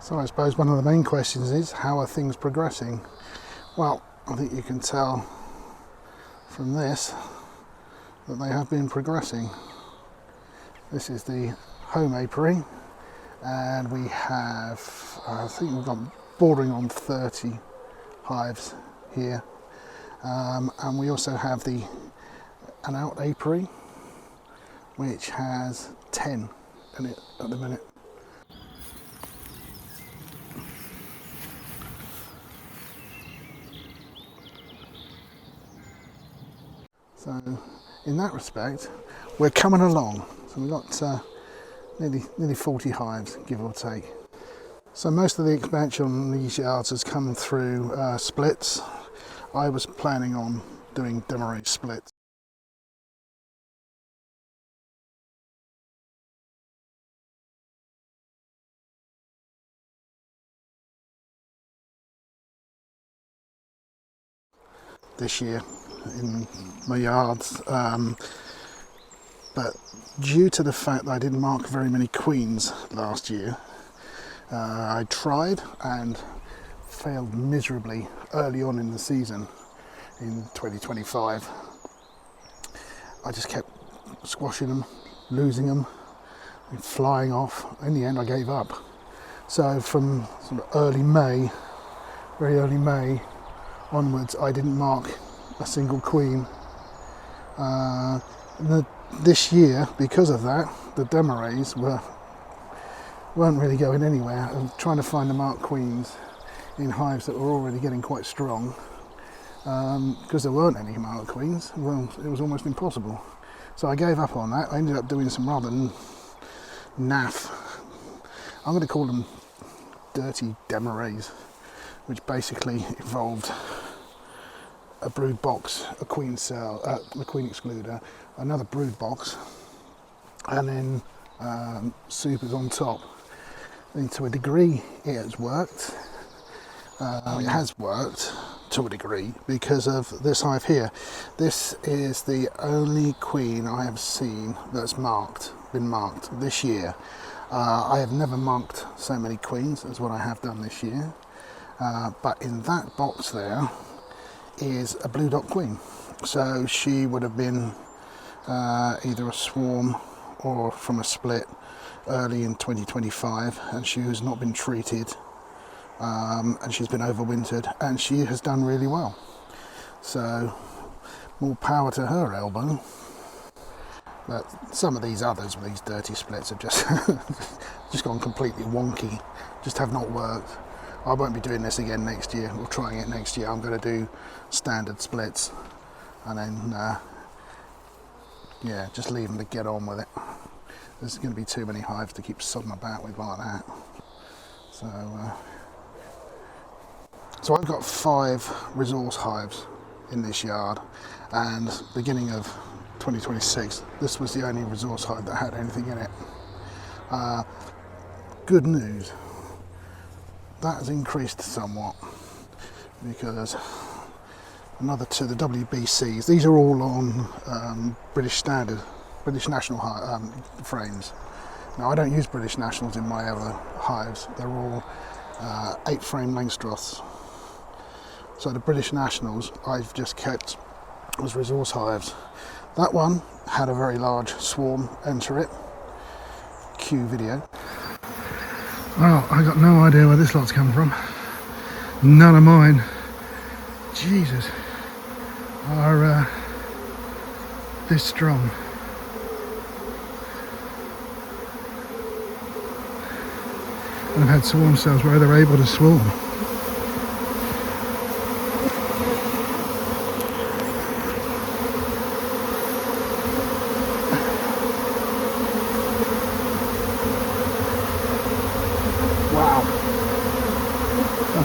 So I suppose one of the main questions is, how are things progressing? Well, I think you can tell from this that they have been progressing. This is the home apiary, and we have, I think we've got bordering on 30 hives here, and we also have an out apiary which has 10 in it at the minute. So in that respect, we're coming along. So we've got nearly 40 hives, give or take. So most of the expansion on these yards has come through splits. I was planning on doing demo-raised splits. This year in my yards, but due to the fact that I didn't mark very many queens last year, I tried and failed miserably early on in the season in 2025. I just kept squashing them, losing them, and flying off. In the end I gave up. So from sort of very early May onwards, I didn't mark a single queen. This year, because of that, the demo-rays weren't really going anywhere. I'm trying to find the marked queens in hives that were already getting quite strong, because there weren't any marked queens. Well, it was almost impossible. So I gave up on that. I ended up doing some rather naff, I'm going to call them dirty demo-rays, which basically involved a brood box, a queen cell, a queen excluder, another brood box, and then supers on top. And to a degree it has worked. It has worked to a degree because of this hive here. This is the only queen I have seen that's been marked this year. I have never marked so many queens as what I have done this year, but in that box there is a blue dot queen. So she would have been either a swarm or from a split early in 2025, and she has not been treated, and she's been overwintered, and she has done really well. So more power to her elbow. But some of these others with these dirty splits have just gone completely wonky, just have not worked. I won't be doing this again next year, or trying it next year. I'm going to do standard splits and then just leave them to get on with it. There's going to be too many hives to keep sodding about with like that. So I've got 5 resource hives in this yard, and beginning of 2026 this was the only resource hive that had anything in it. Good news, that has increased somewhat, because another 2, the WBCs, these are all on British National frames. Now I don't use British Nationals in my other hives, they're all 8 frame Langstroths. So the British Nationals I've just kept as resource hives. That one had a very large swarm enter it. Cue video. Well, I got no idea where this lot's come from. None of mine, Jesus, are this strong. And I've had swarm cells where they're able to swarm.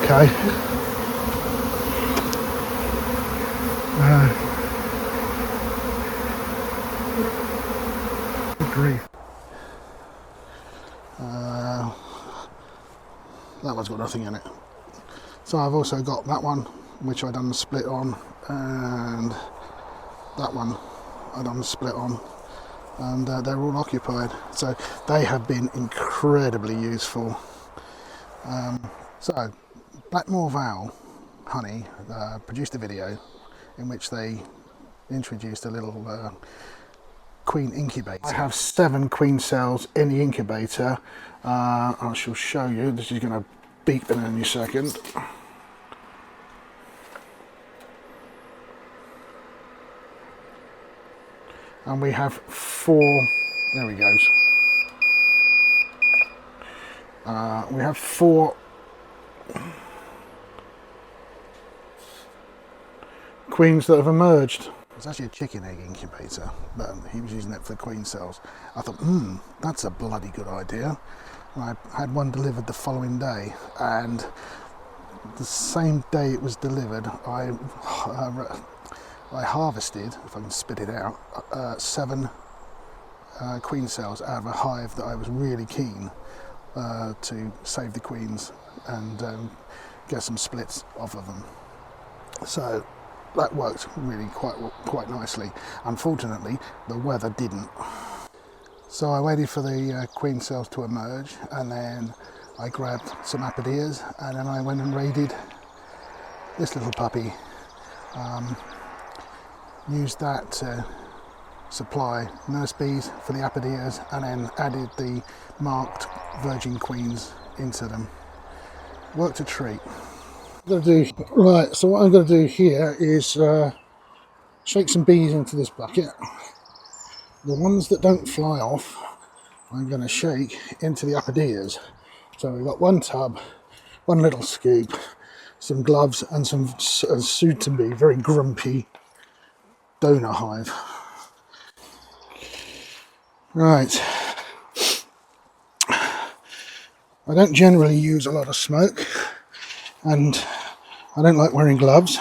Okay. Good grief. That one's got nothing in it. So I've also got that one, which I done the split on, and that one I done the split on, and they're all occupied. So they have been incredibly useful So, Blackmore Vale Honey produced a video in which they introduced a little queen incubator. I have 7 queen cells in the incubator. I shall show you. This is going to beep in any second. And we have 4. There he goes. We have 4 queens that have emerged. It's actually a chicken egg incubator, but he was using it for queen cells. I thought, that's a bloody good idea. And I had one delivered the following day, and the same day it was delivered, I harvested, if I can spit it out, 7 queen cells out of a hive that I was really keen to save the queens and get some splits off of them. So that worked really quite nicely. Unfortunately, the weather didn't. So I waited for the queen cells to emerge, and then I grabbed some apideas, and then I went and raided this little puppy. Used that to supply nurse bees for the apideas, and then added the marked virgin queens into them. Worked a treat. Right, so what I'm going to do here is shake some bees into this bucket. The ones that don't fly off, I'm going to shake into the apideas. So we've got 1 tub, 1 little scoop, some gloves, and some soon to be very grumpy donor hive. Right. I don't generally use a lot of smoke, and I don't like wearing gloves,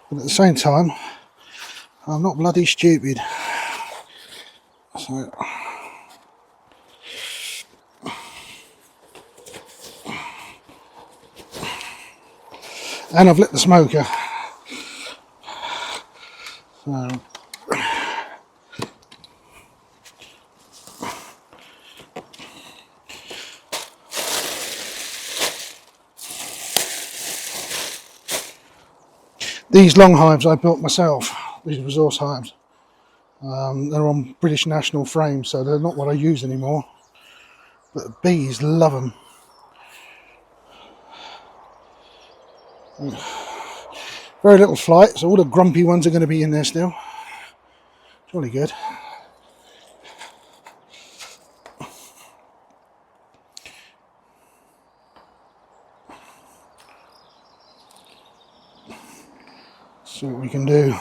but at the same time, I'm not bloody stupid. So, and I've lit the smoker. So, these long hives I built myself, these resource hives. They're on British National frames, so they're not what I use anymore. But the bees love them. Very little flight, so all the grumpy ones are going to be in there still. It's really good. See what we can do.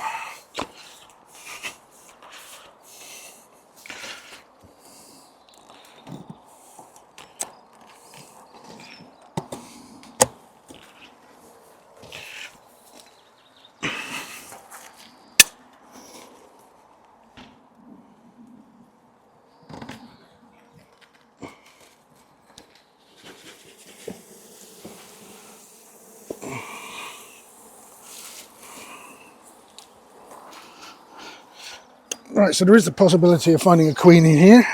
Right, so there is the possibility of finding a queen in here,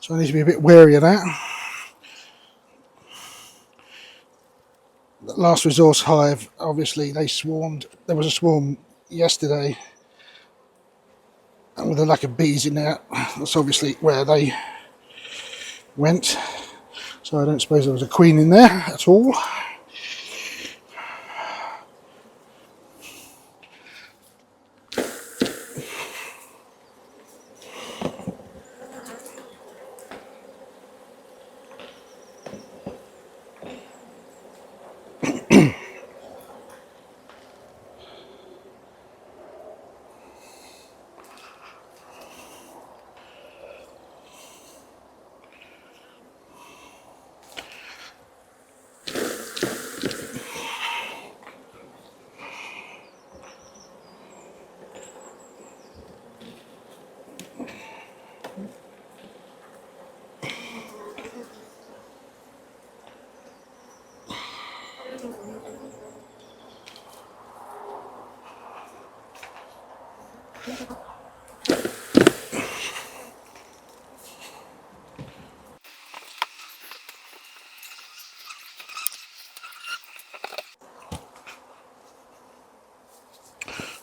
so I need to be a bit wary of that. The last resource hive, obviously they swarmed. There was a swarm yesterday, and with a lack of bees in there, that's obviously where they went. So I don't suppose there was a queen in there at all.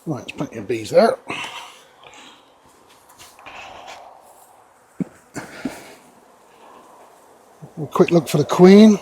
Right, there's plenty of bees there. A quick look for the queen.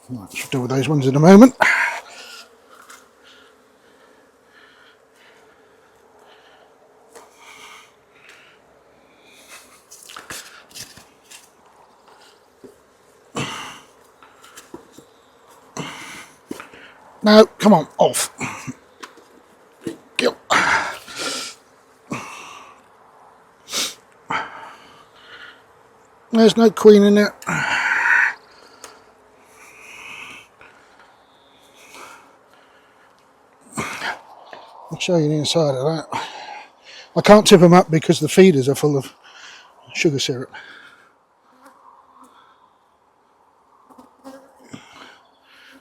Right, should deal with those ones in a moment. No, come on, off. Go. There's no queen in there. I'll show you the inside of that. I can't tip them up because the feeders are full of sugar syrup.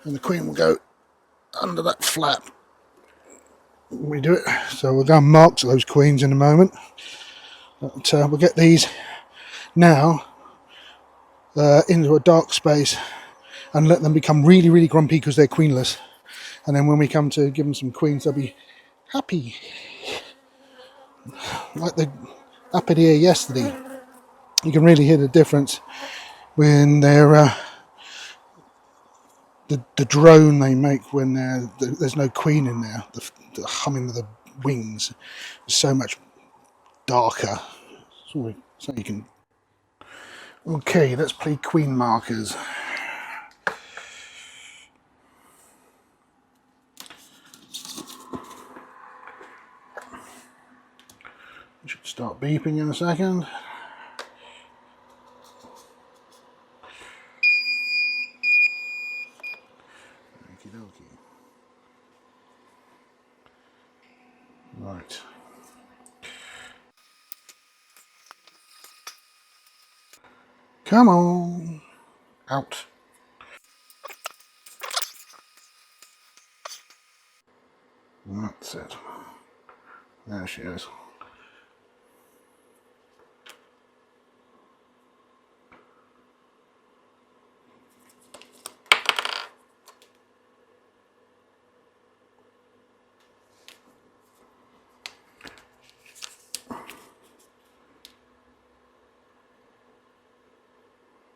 And the queen will go under that flap when we do it. So we'll go and mark those queens in a moment. But we'll get these now into a dark space and let them become really, really grumpy because they're queenless. And then when we come to give them some queens, they'll be happy. Like the Apiary yesterday. You can really hear the difference when they're the drone they make when there's no queen in there. The humming of the wings is so much darker. So you can. Okay, let's play queen markers. It should start beeping in a second. Okie dokie. Right. Come on. Out. That's it. There she is.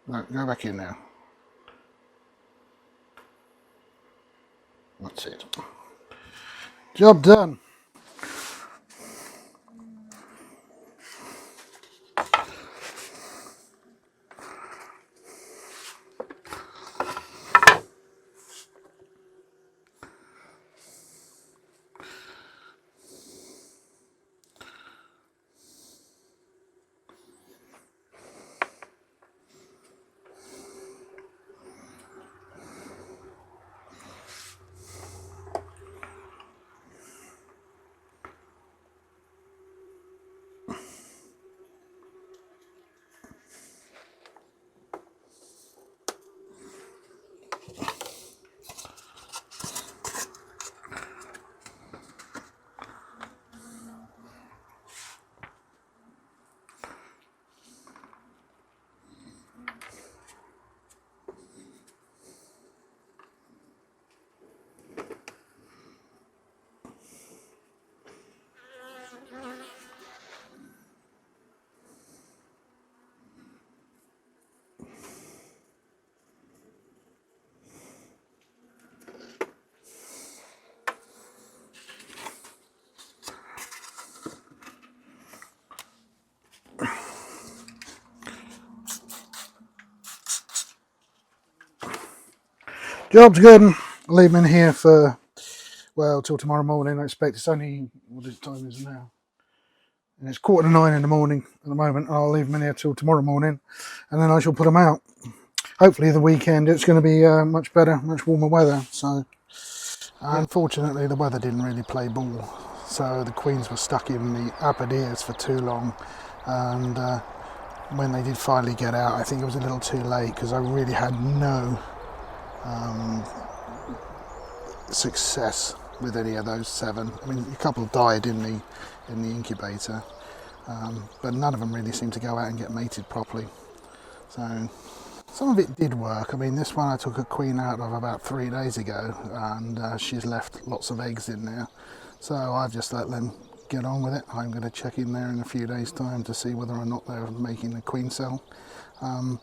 No, go back in now. That's it. Job done. Job's good. I'll leave them in here for, well, till tomorrow morning. I expect it's only, what time is it now? And it's 8:45 in the morning at the moment. I'll leave them in here till tomorrow morning and then I shall put them out. hopefully the weekend it's going to be much better, much warmer weather. So unfortunately the weather didn't really play ball, so the queens were stuck in the Apiaries for too long, and when they did finally get out, I think it was a little too late, because I really had no success with any of those 7. I mean, a couple died in the incubator, but none of them really seemed to go out and get mated properly. So some of it did work. I mean, this one I took a queen out of about 3 days ago, and she's left lots of eggs in there. So I've just let them get on with it. I'm going to check in there in a few days' time to see whether or not they're making a queen cell. A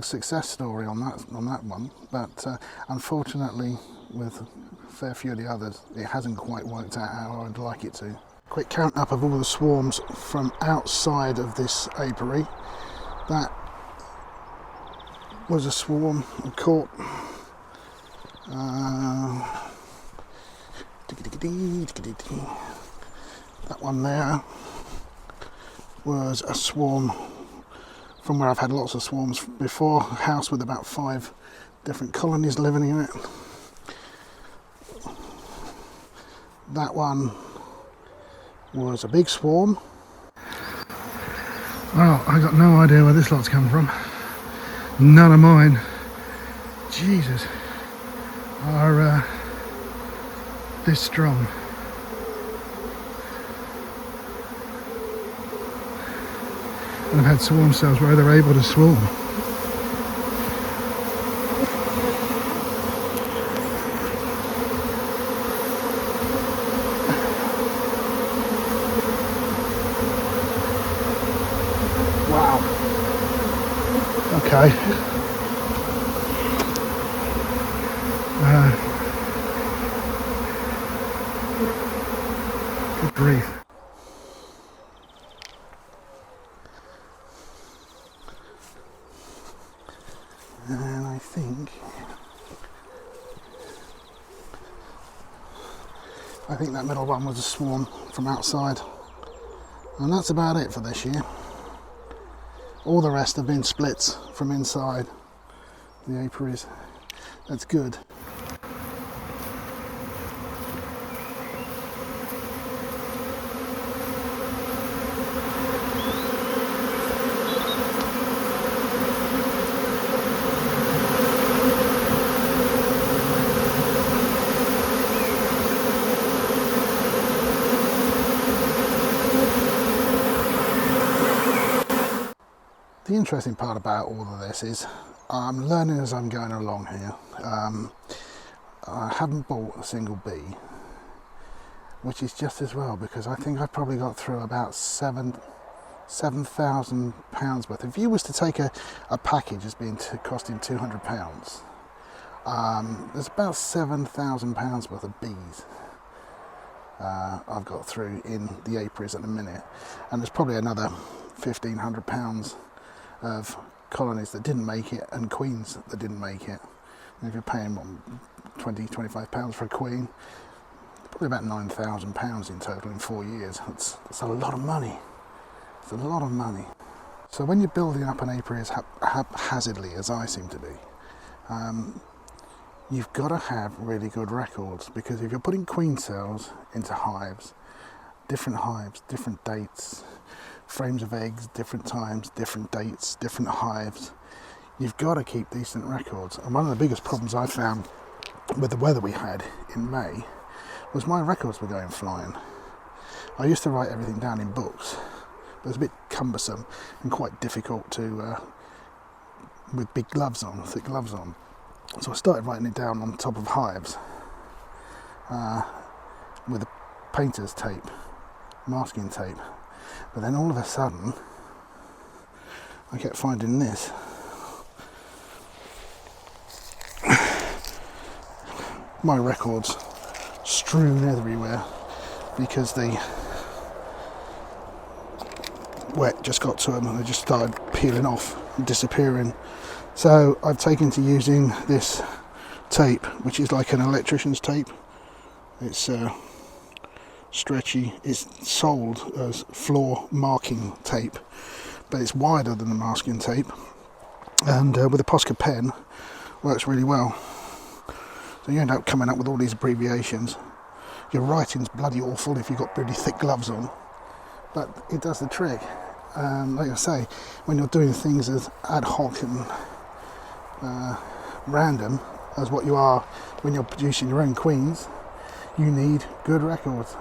success story on that one, but unfortunately with a fair few of the others it hasn't quite worked out how I'd like it to. Quick count up of all the swarms from outside of this apiary. That was a swarm I caught. That one there was a swarm from where I've had lots of swarms before, a house with about 5 different colonies living in it. That one was a big swarm. Well, I got no idea where this lot's come from. None of mine, Jesus, are this strong. And I've had swarm cells where they're able to swarm. Wow. Okay. Good grief. And I think that middle one was a swarm from outside. And that's about it for this year. All the rest have been splits from inside the apiaries. That's good. The interesting part about all of this is I'm learning as I'm going along here. I haven't bought a single bee, which is just as well, because I think I've probably got through about £7,000 worth. If you was to take a package as being costing £200, there's about £7,000 worth of bees I've got through in the apiaries at the minute, and there's probably another £1,500 of colonies that didn't make it and queens that didn't make it. And if you're paying £20-25 for a queen, probably about £9,000 in total in 4 years. That's a lot of money. It's a lot of money. So when you're building up an apiary as haphazardly as I seem to be, you've got to have really good records, because if you're putting queen cells into hives, different dates, frames of eggs, different times, different dates, different hives, you've got to keep decent records. And one of the biggest problems I found with the weather we had in May was my records were going flying. I used to write everything down in books, but it was a bit cumbersome and quite difficult to with big gloves on, thick gloves on. So I started writing it down on top of hives with a painter's tape, masking tape. But then all of a sudden, I kept finding this. My records strewn everywhere because the wet just got to them and they just started peeling off and disappearing. So I've taken to using this tape, which is like an electrician's tape. It's stretchy. It's sold as floor marking tape, but it's wider than the masking tape, and with a Posca pen works really well. So you end up coming up with all these abbreviations. Your writing's bloody awful if you've got really thick gloves on, but it does the trick. Like I say, when you're doing things as ad hoc and random as what you are when you're producing your own queens, you need good records.